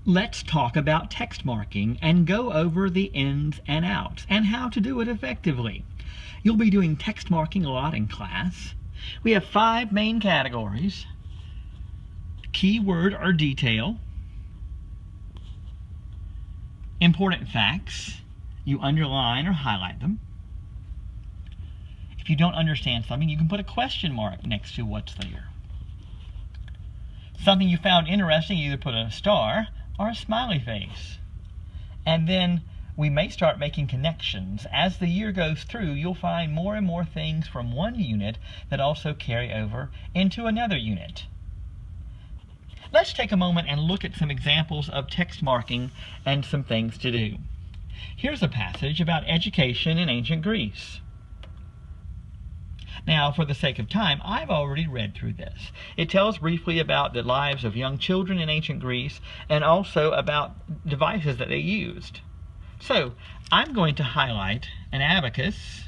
Let's talk about text marking and go over the ins and outs and how to do it effectively. You'll be doing text marking a lot in class. We have 5 main categories: keyword or detail, important facts, you underline or highlight them. If you don't understand something, you can put a question mark next to what's there. Something you found interesting, you either put a star or a smiley face. And then we may start making connections. As the year goes through, you'll find more and more things from one unit that also carry over into another unit. Let's take a moment and look at some examples of text marking and some things to do. Here's a passage about education in ancient Greece. Now, for the sake of time, I've already read through this. It tells briefly about the lives of young children in ancient Greece and also about devices that they used. So, I'm going to highlight an abacus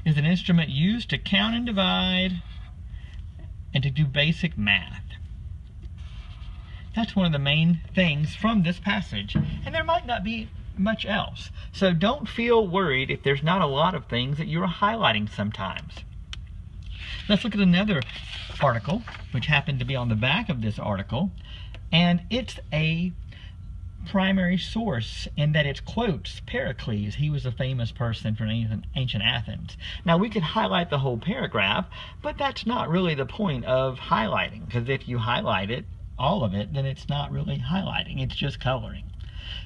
is an instrument used to count and divide and to do basic math. That's one of the main things from this passage, and there might not be much else. So don't feel worried if there's not a lot of things that you're highlighting sometimes. Let's look at another article, which happened to be on the back of this article, and it's a primary source in that it quotes Pericles. He was a famous person from ancient Athens. Now, we could highlight the whole paragraph, but that's not really the point of highlighting, because if you highlight it, all of it, then it's not really highlighting, it's just coloring.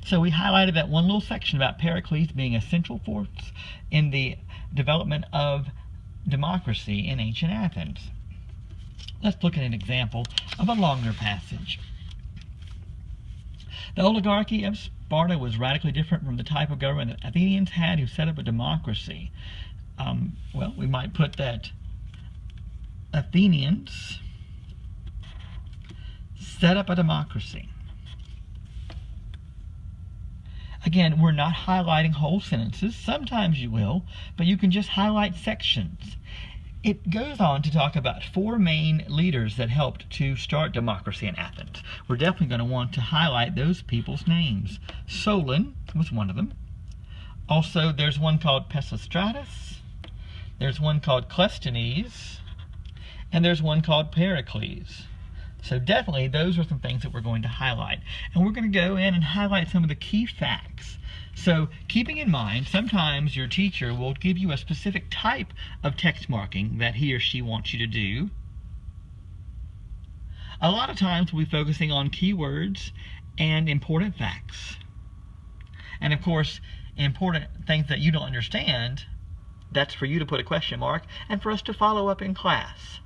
So we highlighted that one little section about Pericles being a central force in the development of democracy in ancient Athens. Let's look at an example of a longer passage. The oligarchy of Sparta was radically different from the type of government that Athenians had, who set up a democracy. Well, we might put that Athenians set up a democracy. Again, we're not highlighting whole sentences. Sometimes you will, but you can just highlight sections. It goes on to talk about 4 main leaders that helped to start democracy in Athens. We're definitely going to want to highlight those people's names. Solon was one of them. Also, there's one called Pisistratus. There's one called Cleisthenes. And there's one called Pericles. So definitely those are some things that we're going to highlight. And we're going to go in and highlight some of the key facts. So keeping in mind, sometimes your teacher will give you a specific type of text marking that he or she wants you to do. A lot of times we'll be focusing on keywords and important facts. And of course, important things that you don't understand, that's for you to put a question mark and for us to follow up in class.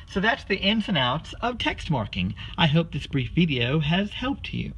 So that's the ins and outs of text marking. I hope this brief video has helped you.